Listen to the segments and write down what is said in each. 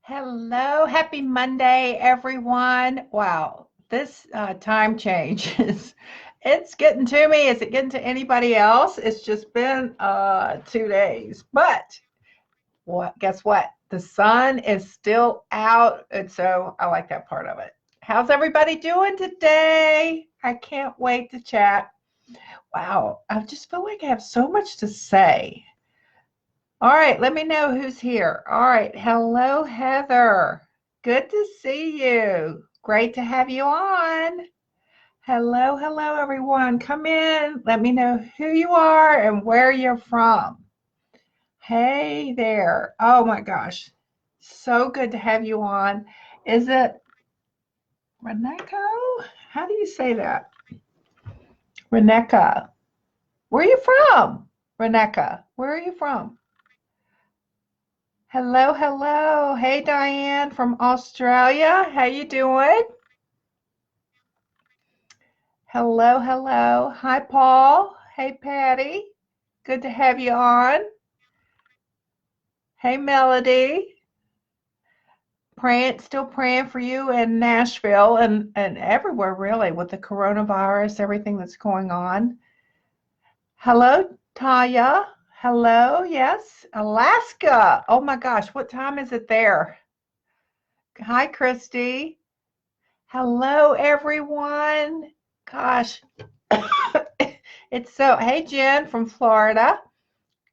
Hello, happy Monday, everyone. Wow, this time change is it's getting to me. Is it getting to anybody else? It's just been 2 days. But guess what? The sun is still out, and so I like that part of it. How's everybody doing today? I can't wait to chat. Wow, I just feel like I have so much to say. All right, let me know who's here. All right, hello, Heather. Good to see you. Great to have you on. Hello, everyone. Come in. Let me know who you are and where you're from. Hey there. Oh my gosh. So good to have you on. Is it Reneko? How do you say that? Reneka. Where are you from? Reneka. Where are you from? Hello. Hey, Diane from Australia. How you doing? Hello. Hi, Paul. Hey, Patty. Good to have you on. Hey, Melody. Still praying for you in Nashville and everywhere really with the coronavirus, everything that's going on. Hello, Taya. Hello, yes, Alaska. Oh my gosh, what time is it there? Hi, Christy. Hello, everyone. Gosh, hey, Jen from Florida.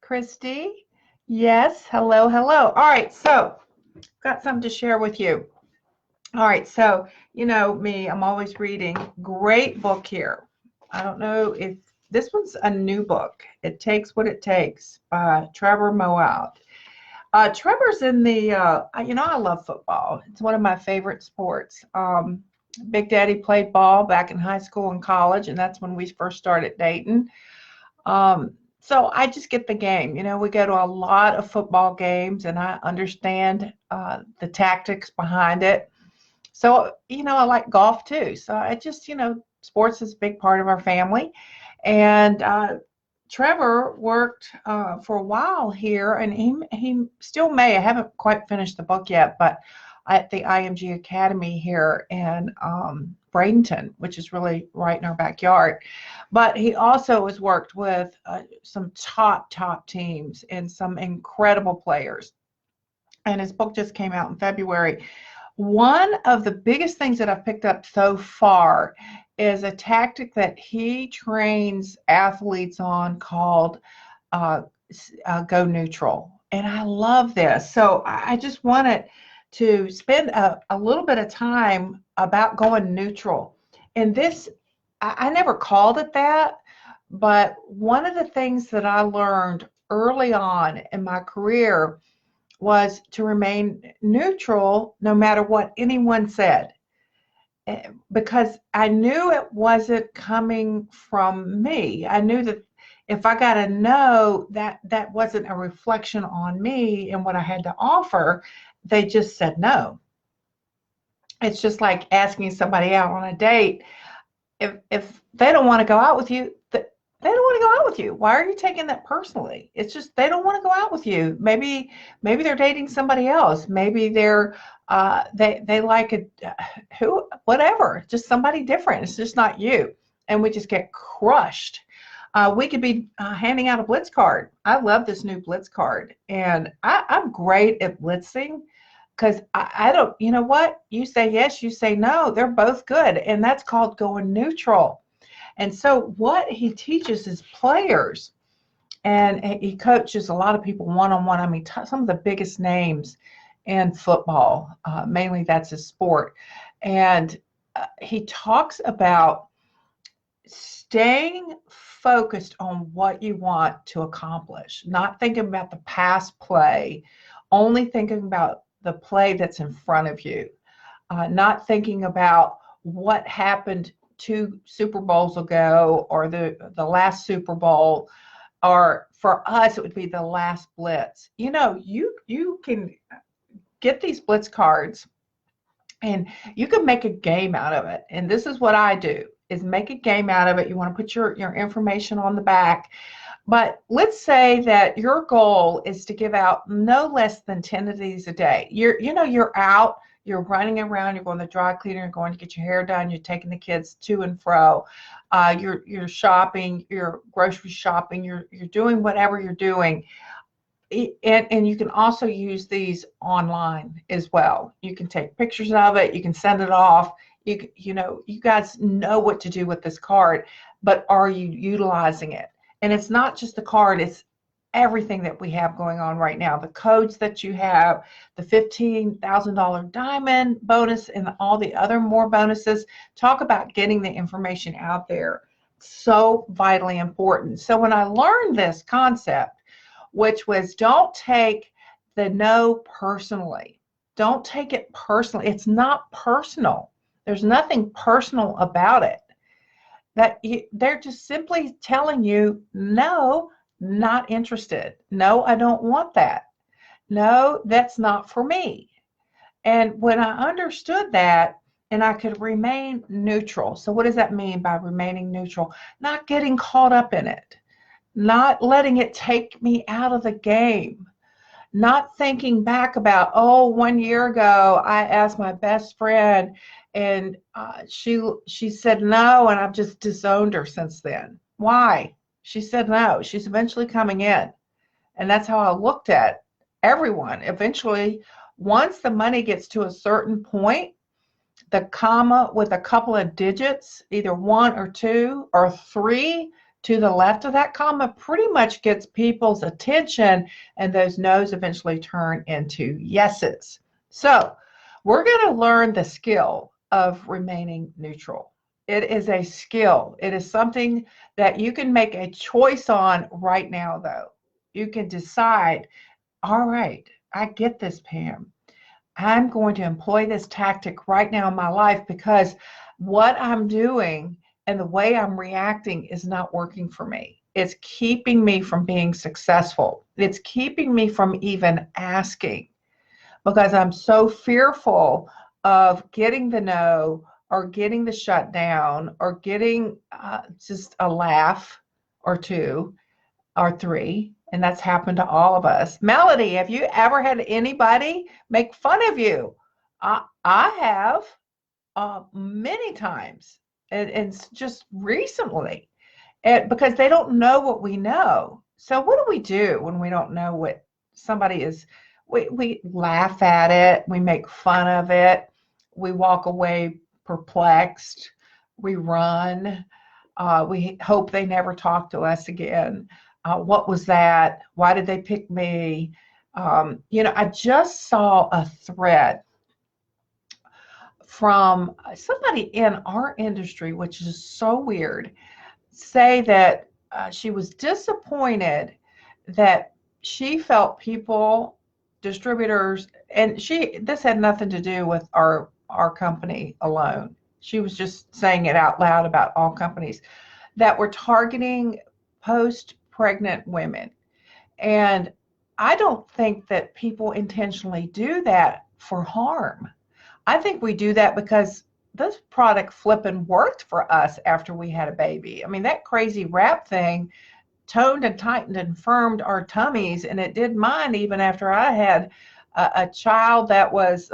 Christy. Yes, hello. All right, so got something to share with you. All right, so you know me, I'm always reading. Great book here. I don't know if this one's a new book. It Takes What It Takes by Trevor Moawad. Trevor's in I love football. It's one of my favorite sports. Big Daddy played ball back in high school and college, and that's when we first started dating. So I just get the game. You know, we go to a lot of football games, and I understand the tactics behind it. So, I like golf too. So I just, sports is a big part of our family. And Trevor worked for a while here, and he still may. I haven't quite finished the book yet, but at the IMG Academy here in Bradenton, which is really right in our backyard. But he also has worked with some top teams and some incredible players. And his book just came out in February. One of the biggest things that I've picked up so far is a tactic that he trains athletes on called go neutral. And I love this. So I just wanted to spend a little bit of time about going neutral. And this, I never called it that, but one of the things that I learned early on in my career was to remain neutral no matter what anyone said, because I knew it wasn't coming from me. I knew that if I got a no, that wasn't a reflection on me and what I had to offer. They just said no. It's just like asking somebody out on a date. If they don't want to go out with you, they don't want to go out with you. Why are you taking that personally? It's just they don't want to go out with you. Maybe they're dating somebody else. Maybe they like whatever, just somebody different. It's just not you, and we just get crushed. We could be handing out a Blitz card. I love this new Blitz card, and I'm great at blitzing because I don't. You know what? You say yes, you say no. They're both good, and that's called going neutral. And so what he teaches his players, and he coaches a lot of people one-on-one. I mean, some of the biggest names in football, mainly that's his sport. And he talks about staying focused on what you want to accomplish, not thinking about the past play, only thinking about the play that's in front of you, not thinking about what happened 2 Super Bowls ago or the last Super Bowl, or for us it would be the last Blitz. You can get these Blitz cards and you can make a game out of it. And this is what I do, is make a game out of it. You want to put your information on the back. But let's say that your goal is to give out no less than 10 of these a day. You're out, you're running around, you're going to the dry cleaner, you're going to get your hair done, you're taking the kids to and fro, you're shopping, you're grocery shopping, you're doing whatever you're doing. And you can also use these online as well. You can take pictures of it, you can send it off. You guys know what to do with this card, but are you utilizing it? And it's not just the card, it's everything that we have going on right now. The codes that you have, the $15,000 diamond bonus, and all the other more bonuses. Talk about getting the information out there. So vitally important. So when I learned this concept, which was don't take the no personally. Don't take it personally. It's not personal. There's nothing personal about it. They're just simply telling you, no, not interested. No, I don't want that. No, that's not for me. And when I understood that, and I could remain neutral. So what does that mean by remaining neutral? Not getting caught up in it. Not letting it take me out of the game. Not thinking back about, oh, 1 year ago, I asked my best friend and she said no, and I've just disowned her since then. Why? She said no. She's eventually coming in. And that's how I looked at everyone. Eventually, once the money gets to a certain point, the comma with a couple of digits, either 1 or 2 or 3, to the left of that comma pretty much gets people's attention, and those no's eventually turn into yeses. So we're going to learn the skill of remaining neutral. It is a skill. It is something that you can make a choice on right now, though. You can decide, all right, I get this, Pam. I'm going to employ this tactic right now in my life because what I'm doing and the way I'm reacting is not working for me. It's keeping me from being successful. It's keeping me from even asking because I'm so fearful of getting the no or getting the shutdown or getting just a laugh or 2 or 3. And that's happened to all of us. Melody, have you ever had anybody make fun of you? I have many times. And just recently, because they don't know what we know. So what do we do when we don't know what somebody is? We laugh at it. We make fun of it. We walk away perplexed. We run. We hope they never talk to us again. What was that? Why did they pick me? I just saw a thread from somebody in our industry, which is so weird, say that she was disappointed that she felt people, distributors, and this had nothing to do with our company alone. She was just saying it out loud about all companies that were targeting post-pregnant women. And I don't think that people intentionally do that for harm. I think we do that because this product flipping worked for us after we had a baby. I mean, that crazy wrap thing toned and tightened and firmed our tummies, and it did mine even after I had a child that was,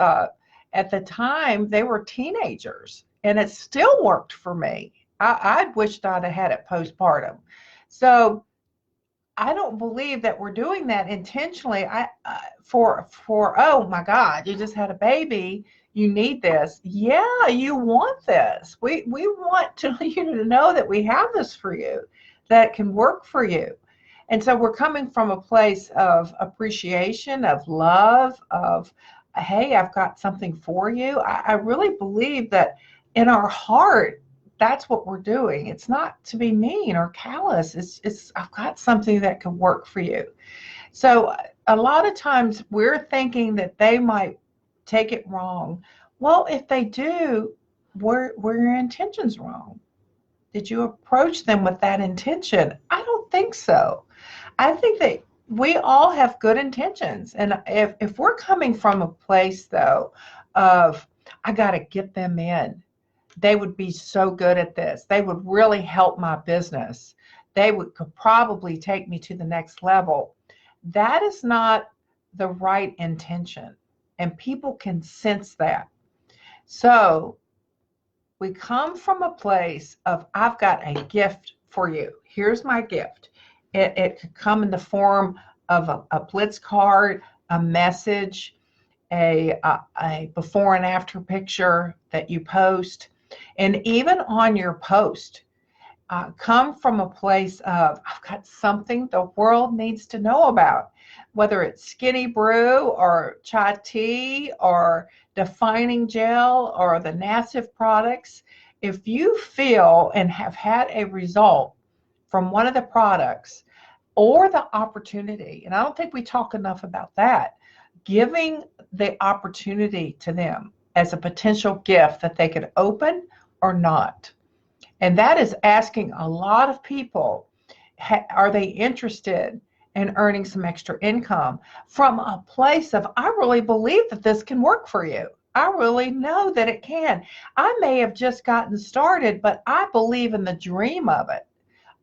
at the time, they were teenagers, and it still worked for me. I wished I'd have had it postpartum. So I don't believe that we're doing that intentionally. For oh my God, you just had a baby, you need this. Yeah, you want this. We want you to know that we have this for you, that can work for you. And so we're coming from a place of appreciation, of love, of, hey, I've got something for you. I really believe that in our heart, that's what we're doing. It's not to be mean or callous. It's I've got something that can work for you. So a lot of times we're thinking that they might take it wrong. Well, if they do, were your intentions wrong? Did you approach them with that intention? I don't think so. I think that we all have good intentions. And if we're coming from a place, though, of I got to get them in, they would be so good at this. They would really help my business. could probably take me to the next level. That is not the right intention. And people can sense that. So we come from a place of, I've got a gift for you. Here's my gift. It could come in the form of a Blitz card, a message, a before and after picture that you post. And even on your post, come from a place of, I've got something the world needs to know about, whether it's skinny brew or chai tea or defining gel or the Nassif products. If you feel and have had a result from one of the products or the opportunity, and I don't think we talk enough about that, giving the opportunity to them as a potential gift that they could open or not. And that is asking a lot of people, are they interested in earning some extra income from a place of, I really believe that this can work for you. I really know that it can. I may have just gotten started, but I believe in the dream of it.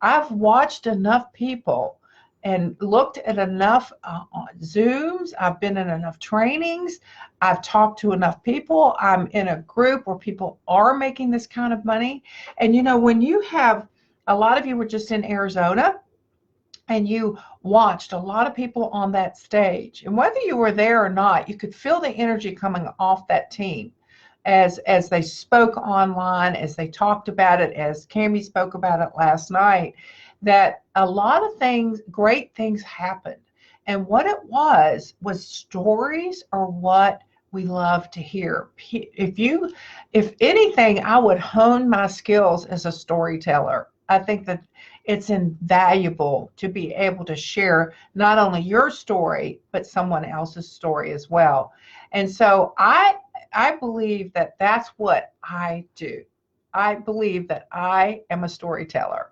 I've watched enough people and looked at enough Zooms. I've been in enough trainings. I've talked to enough people. I'm in a group where people are making this kind of money. And you know, when you have, a lot of you were just in Arizona and you watched a lot of people on that stage. And whether you were there or not, you could feel the energy coming off that team as they spoke online, as they talked about it, as Cammie spoke about it last night, that a lot of things, great things happened. And what it was stories are what we love to hear. If anything, I would hone my skills as a storyteller. I think that it's invaluable to be able to share not only your story, but someone else's story as well. And so I believe that that's what I do. I believe that I am a storyteller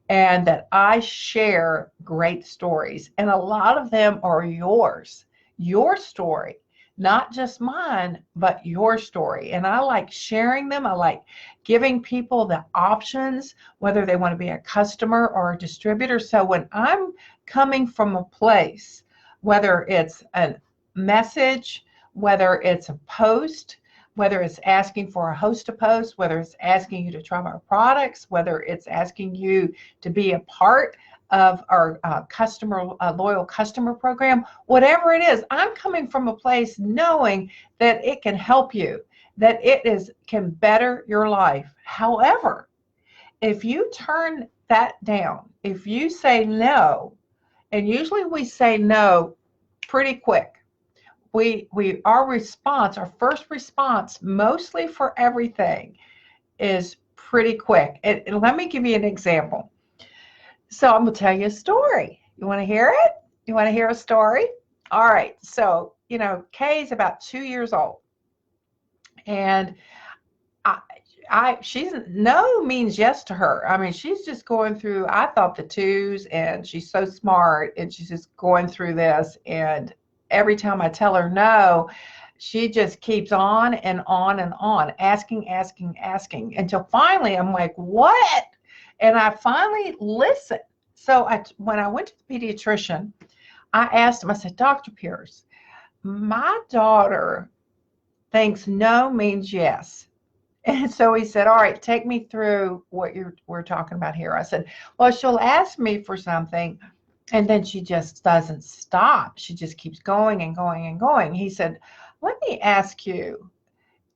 and that I share great stories. And a lot of them are yours, your story, not just mine, but your story. And I like sharing them. I like giving people the options, whether they want to be a customer or a distributor. So when I'm coming from a place, whether it's a message, whether it's a post, whether it's asking for a host to post, whether it's asking you to try our products, whether it's asking you to be a part of our loyal customer program, whatever it is, I'm coming from a place knowing that it can help you, that can better your life. However, if you turn that down, if you say no, and usually we say no pretty quick, our first response, mostly for everything, is pretty quick. And let me give you an example. So I'm going to tell you a story. You want to hear it? You want to hear a story? All right. So, Kay is about 2 years old. And she's no means yes to her. I mean, she's just going through, I thought the twos, and she's so smart, and she's just going through this. And every time I tell her no, she just keeps on and on and on, asking, until finally I'm like, what? And I finally listened. So when I went to the pediatrician, I asked him, I said, Dr. Pierce, my daughter thinks no means yes. And so he said, all right, take me through what we're talking about here. I said, well, she'll ask me for something, and then she just doesn't stop. She just keeps going and going and going. He said, let me ask you,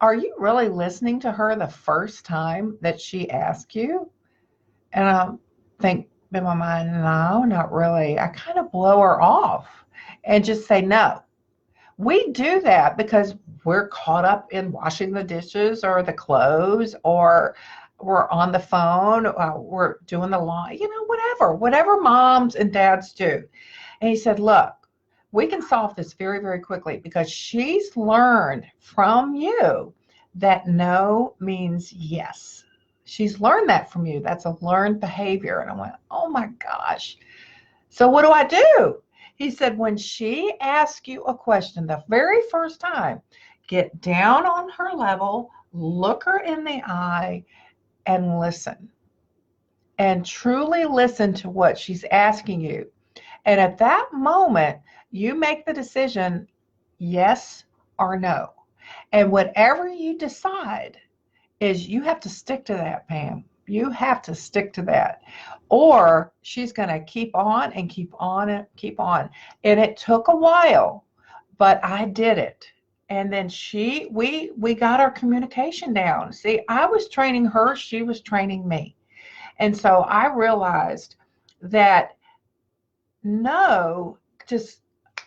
are you really listening to her the first time that she asked you? And I think in my mind, no, not really. I kind of blow her off and just say no. We do that because we're caught up in washing the dishes or the clothes, or we're on the phone, we're doing the lawn, whatever moms and dads do. And he said, look, we can solve this very, very quickly because she's learned from you that no means yes. She's learned that from you. That's a learned behavior. And I went, oh my gosh. So what do I do? He said, when she asks you a question the very first time, get down on her level, look her in the eye, and listen. and truly listen to what she's asking you. And at that moment, you make the decision, yes or no. And whatever you decide is you have to stick to that, Pam. You have to stick to that. Or she's going to keep on and keep on and keep on. And it took a while, but I did it. And then we got our communication down. See, I was training her, she was training me. And so I realized that no just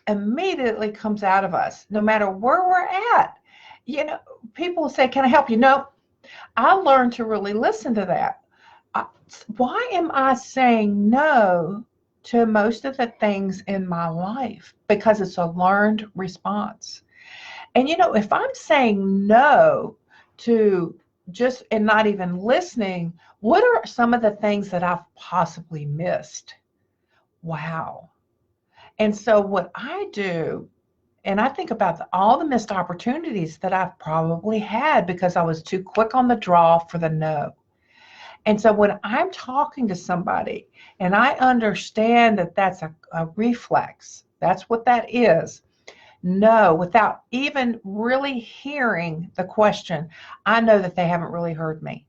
immediately comes out of us, no matter where we're at. You know, people say, "Can I help you?" No, I learned to really listen to that. Why am I saying no to most of the things in my life? Because it's a learned response. And you know, if I'm saying no to just and not even listening, what are some of the things that I've possibly missed? Wow. And so what I do, and I think about all the missed opportunities that I've probably had because I was too quick on the draw for the no. And so when I'm talking to somebody and I understand that that's a reflex, that's what that is. No, without even really hearing the question, I know that they haven't really heard me.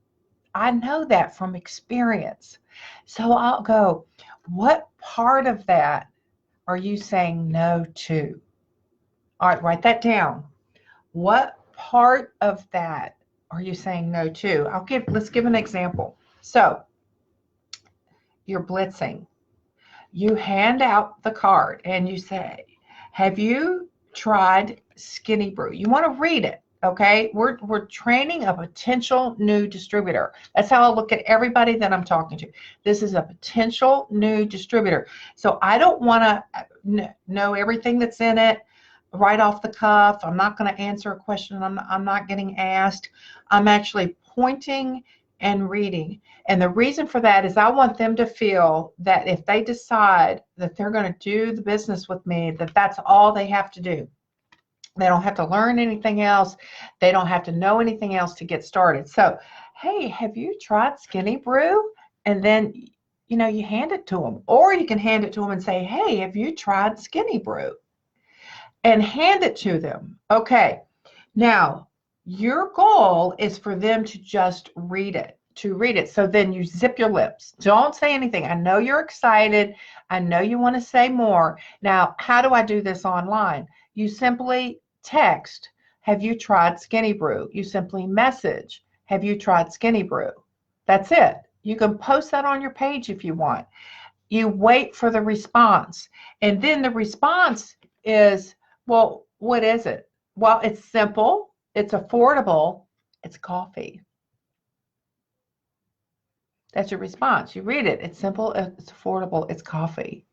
I know that from experience. So I'll go, what part of that are you saying no to? All right, write that down. What part of that are you saying no to? Let's give an example. So you're blitzing. You hand out the card and you say, have you tried Skinny Brew? You want to read it. Okay, we're training a potential new distributor. That's how I look at everybody that I'm talking to. This is a potential new distributor. So I don't want to know everything that's in it right off the cuff. I'm not going to answer a question I'm not getting asked. I'm actually pointing and reading. And the reason for that is I want them to feel that if they decide that they're going to do the business with me, that that's all they have to do. They don't have to learn anything else. They don't have to know anything else to get started. So, hey, have you tried Skinny Brew? And then, you know, you hand it to them. Or you can hand it to them and say, hey, have you tried Skinny Brew? And hand it to them. Okay. Now, your goal is for them to just read it, So then you zip your lips. Don't say anything. I know you're excited. I know you want to say more. Now, how do I do this online? You simply text, have you tried Skinny Brew? You simply message, have you tried Skinny Brew? That's it. You can post that on your page if you want. You wait for the response. And then the response is, well, what is it? Well, it's simple. It's affordable. It's coffee. That's your response. You read it. It's simple. It's affordable. It's coffee.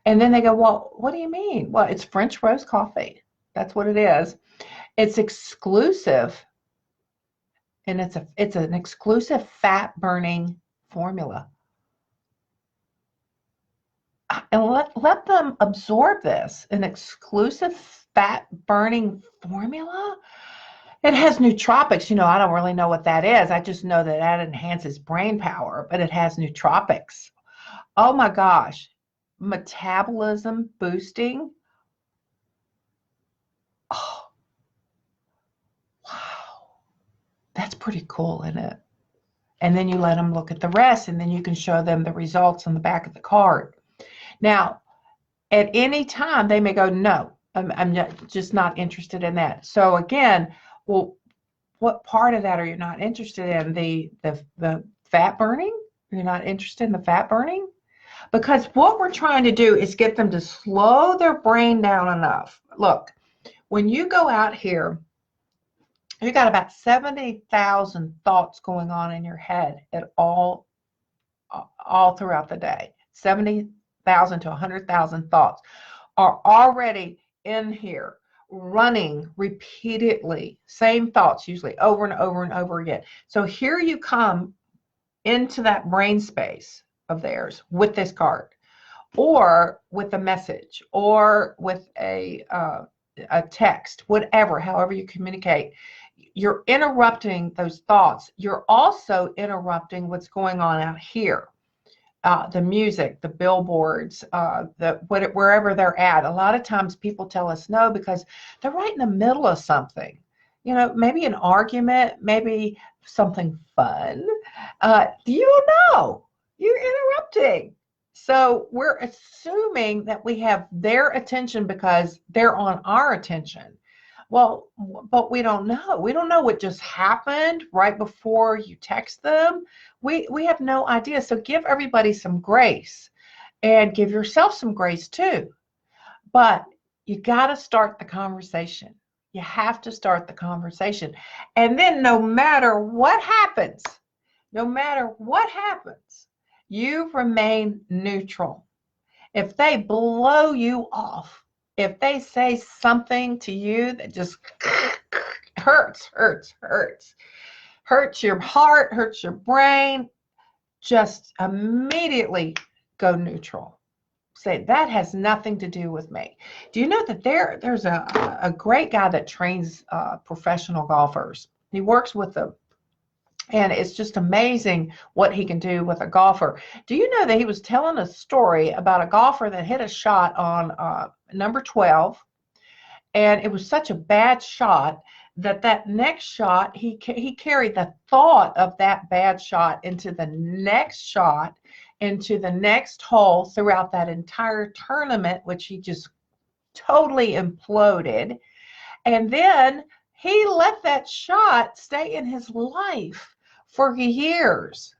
And then they go, well, what do you mean? Well, it's French roast coffee. That's what it is. It's exclusive. And it's an exclusive fat burning formula. And let them absorb this. An exclusive fat burning formula. It has nootropics. You know, I don't really know what that is. I just know that that enhances brain power, but it has nootropics. Oh my gosh. Metabolism boosting. Oh, wow. That's pretty cool, isn't it? And then you let them look at the rest, and then you can show them the results on the back of the card. Now, at any time, they may go, no, I'm just not interested in that. So again, well, what part of that are you not interested in? The fat burning? You're not interested in the fat burning? Because what we're trying to do is get them to slow their brain down enough. Look, when you go out here, you got about 70,000 thoughts going on in your head at all throughout the day. 70,000 to 100,000 thoughts are already in here, running repeatedly, same thoughts usually over and over and over again. So here you come into that brain space of theirs with this card, or with a message, or with a text, whatever, however you communicate. you're interrupting those thoughts. You're also interrupting what's going on out here. The music, the billboards, wherever they're at. A lot of times people tell us no because they're right in the middle of something. You know, maybe an argument, maybe something fun. You don't know. You're interrupting. So we're assuming that we have their attention because they're on our attention. Well, but we don't know. We don't know what just happened right before you text them. We have no idea. So give everybody some grace and give yourself some grace too. But you got to start the conversation. You have to start the conversation. And then no matter what happens, you remain neutral. If they blow you off, if they say something to you that just hurts your heart, hurts your brain, just immediately go neutral. Say, that has nothing to do with me. Do you know that there's a great guy that trains professional golfers? He works with them. And it's just amazing what he can do with a golfer. Do you know that he was telling a story about a golfer that hit a shot on number 12, and it was such a bad shot that next shot, he carried the thought of that bad shot into the next shot, into the next hole throughout that entire tournament, which he just totally imploded. And then he let that shot stay in his life for years,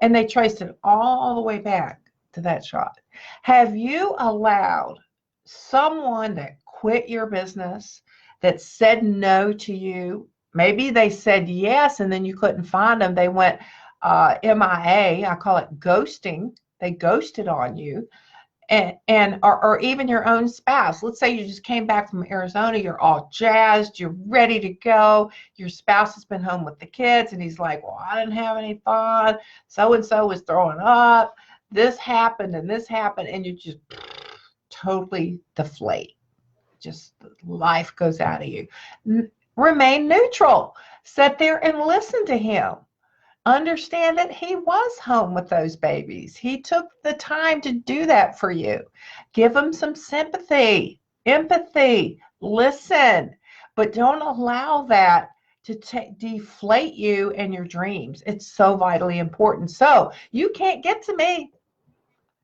and they traced it all the way back to that shot. Have you allowed someone that quit your business, that said no to you? Maybe they said yes, and then you couldn't find them. They went MIA. I call it ghosting. They ghosted on you. Or even your own spouse. Let's say you just came back from Arizona, you're all jazzed, you're ready to go. Your spouse has been home with the kids, and he's like, well, I didn't have any fun. So-and-so was throwing up. This happened, and you just totally deflate. Just life goes out of you. Remain neutral. Sit there and listen to him. Understand that he was home with those babies. He took the time to do that for you. Give him some sympathy, empathy, listen, but don't allow that to deflate you and your dreams. It's so vitally important. So you can't get to me.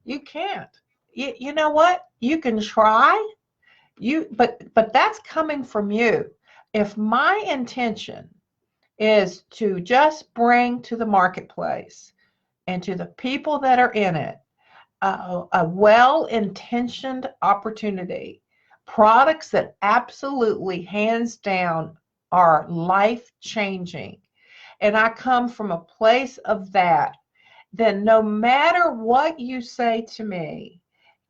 You can't. You know what? You can try. But that's coming from you. If my intention is to just bring to the marketplace and to the people that are in it a well-intentioned opportunity, products that absolutely, hands down, are life-changing, and I come from a place of that, then no matter what you say to me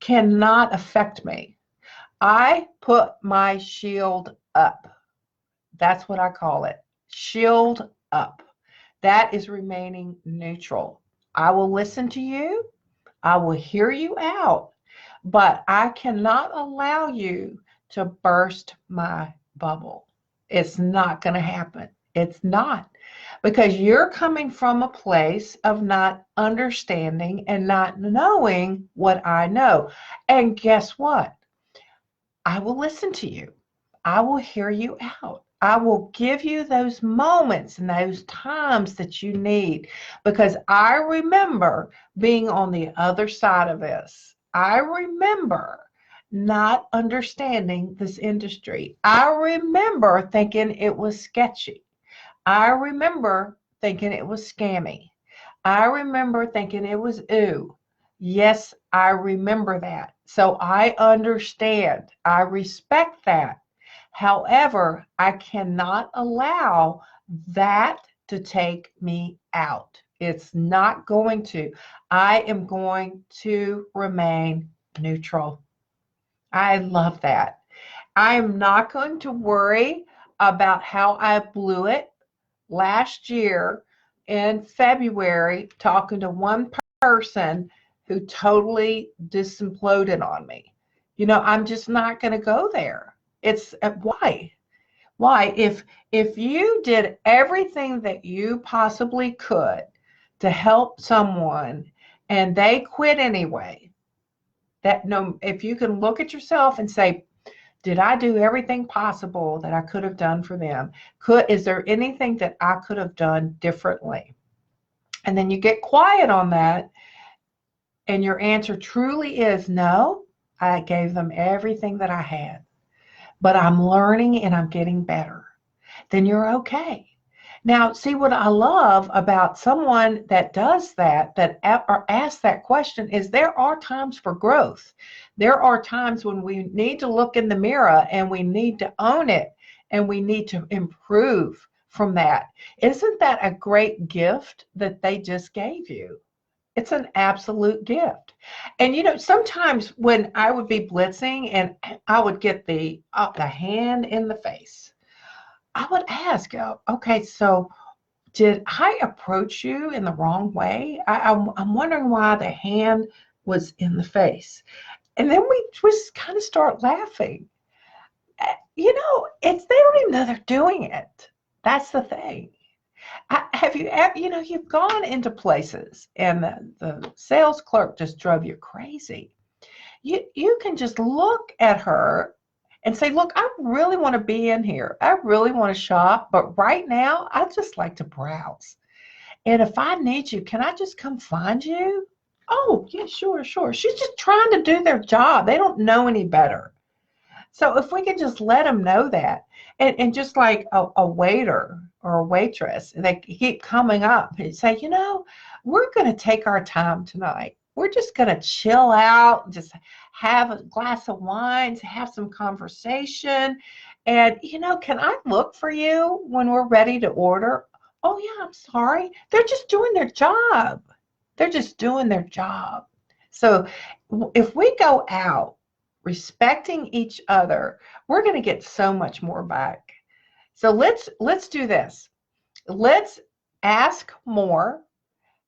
cannot affect me. I put my shield up. That's what I call it. Shield up. That is remaining neutral. I will listen to you. I will hear you out, but I cannot allow you to burst my bubble. It's not going to happen. It's not, because you're coming from a place of not understanding and not knowing what I know. And guess what? I will listen to you. I will hear you out. I will give you those moments and those times that you need, because I remember being on the other side of this. I remember not understanding this industry. I remember thinking it was sketchy. I remember thinking it was scammy. I remember thinking it was ooh. Yes, I remember that. So I understand. I respect that. However, I cannot allow that to take me out. It's not going to. I am going to remain neutral. I love that. I am not going to worry about how I blew it last year in February talking to one person who totally disimploded on me. You know, I'm just not going to go there. It's why? Why? If you did everything that you possibly could to help someone and they quit anyway, that no, if you can look at yourself and say, did I do everything possible that I could have done for them? Is there anything that I could have done differently? And then you get quiet on that, and your answer truly is no, I gave them everything that I had, but I'm learning and I'm getting better. Then you're okay. Now, see what I love about someone that does that, or asks that question, is there are times for growth. There are times when we need to look in the mirror and we need to own it and we need to improve from that. Isn't that a great gift that they just gave you? It's an absolute gift. And sometimes when I would be blitzing and I would get the hand in the face, I would ask, okay, so did I approach you in the wrong way? I'm wondering why the hand was in the face. And then we just kind of start laughing. They don't even know they're doing it. That's the thing. Have you ever, you've gone into places and the sales clerk just drove you crazy. You can just look at her and say, look, I really want to be in here. I really want to shop, but right now I just like to browse. And if I need you, can I just come find you? Oh, yeah, sure, sure. She's just trying to do their job. They don't know any better. So if we could just let them know that, and just like a waiter or a waitress, they keep coming up and say, we're going to take our time tonight. We're just going to chill out, just have a glass of wine, have some conversation. And, can I look for you when we're ready to order? Oh, yeah, I'm sorry. They're just doing their job. They're just doing their job. So if we go out respecting each other, we're going to get so much more back. So let's do this. Let's ask more,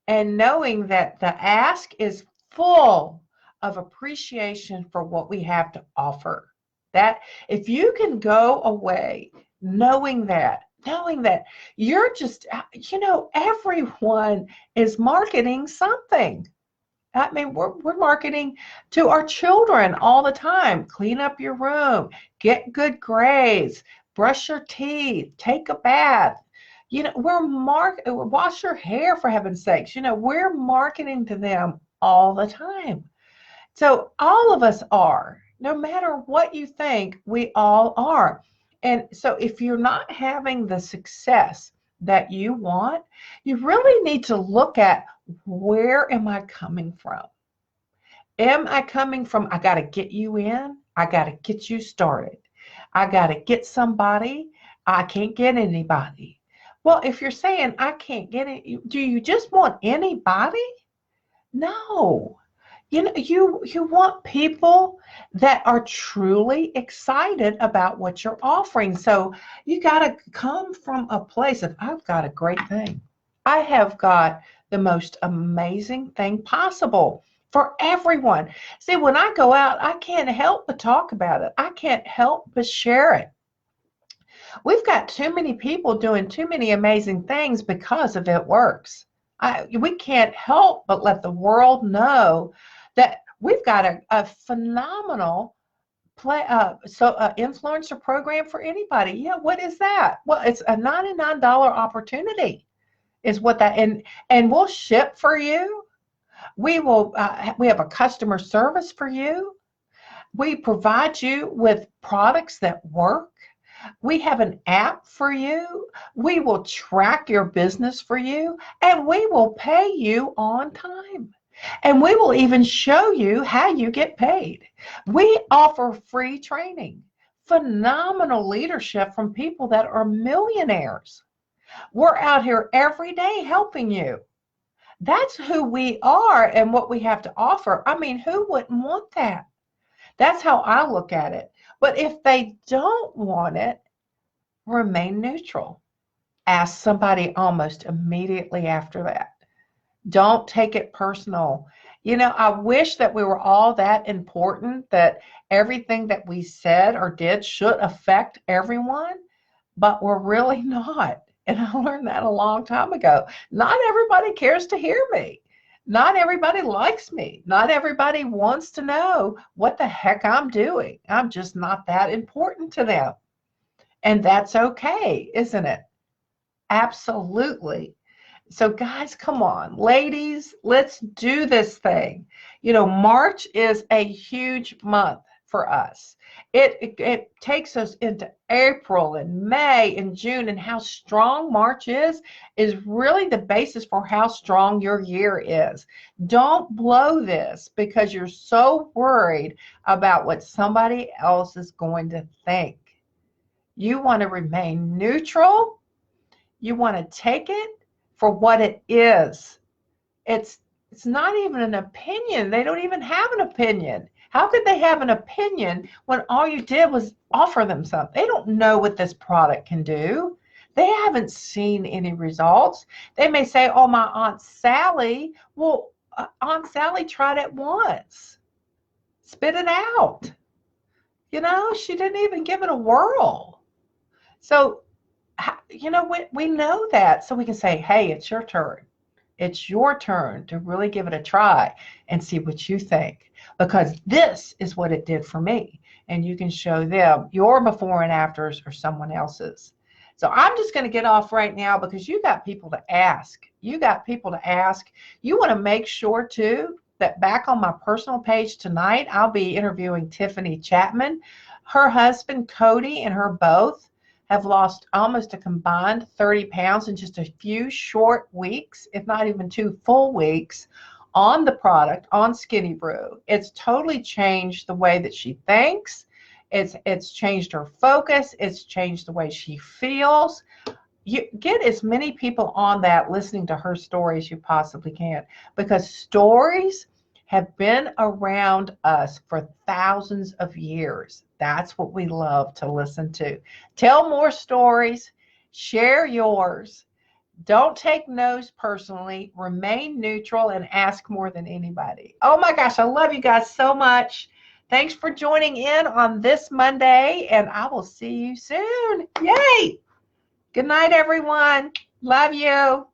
and knowing that the ask is full of appreciation for what we have to offer. That if you can go away knowing that you're just, everyone is marketing something. I mean, we're marketing to our children all the time. Clean up your room, get good grades, brush your teeth, take a bath. Wash your hair, for heaven's sakes. We're marketing to them all the time. So all of us are, no matter what you think, we all are. And so if you're not having the success that you want, you really need to look at, where am I coming from? Am I coming from, I got to get you in, I got to get you started, I got to get somebody, I can't get anybody. Well, if you're saying I can't get it, do you just want anybody? No. You want people that are truly excited about what you're offering. So you got to come from a place of, I've got a great thing. I have got the most amazing thing possible for everyone. See, when I go out, I can't help but talk about it. I can't help but share it. We've got too many people doing too many amazing things because of It Works. We can't help but let the world know that we've got a phenomenal influencer program for anybody. Yeah, what is that? Well, it's a $99 opportunity is what that, and we'll ship for you. We have a customer service for you. We provide you with products that work. We have an app for you. We will track your business for you, and we will pay you on time. And we will even show you how you get paid. We offer free training, phenomenal leadership from people that are millionaires. We're out here every day helping you. That's who we are and what we have to offer. I mean, who wouldn't want that? That's how I look at it. But if they don't want it, remain neutral. Ask somebody almost immediately after that. Don't take it personal. I wish that we were all that important, that everything that we said or did should affect everyone. but we're really not. And I learned that a long time ago. Not everybody cares to hear me. Not everybody likes me. Not everybody wants to know what the heck I'm doing. I'm just not that important to them. And that's okay, isn't it? Absolutely. So, guys, come on. Ladies, let's do this thing. March is a huge month for us. It takes us into April and May and June, and how strong March is really the basis for how strong your year is. Don't blow this because you're so worried about what somebody else is going to think. You want to remain neutral. You want to take it for what it is. It's it's not even an opinion. They don't even have an opinion. How could they have an opinion when all you did was offer them something? They don't know what this product can do. They haven't seen any results. They may say, "Oh, my Aunt Sally." Well, Aunt Sally tried it once. Spit it out. She didn't even give it a whirl. So, we know that. So we can say, "Hey, it's your turn. It's your turn to really give it a try and see what you think, because this is what it did for me." And you can show them your before and afters or someone else's. So I'm just going to get off right now because you got people to ask. You got people to ask. You want to make sure too that back on my personal page tonight, I'll be interviewing Tiffany Chapman. Her husband, Cody, and her both have lost almost a combined 30 pounds in just a few short weeks, if not even 2 full weeks, on the product, on Skinny Brew. It's totally changed the way that she thinks. It's changed her focus. It's changed the way she feels. You get as many people on that listening to her story as you possibly can, because stories have been around us for thousands of years. That's what we love to listen to. Tell more stories, share yours. Don't take no's personally. Remain neutral and ask more than anybody. Oh my gosh, I love you guys so much. Thanks for joining in on this Monday, and I will see you soon. Yay! Good night, everyone. Love you.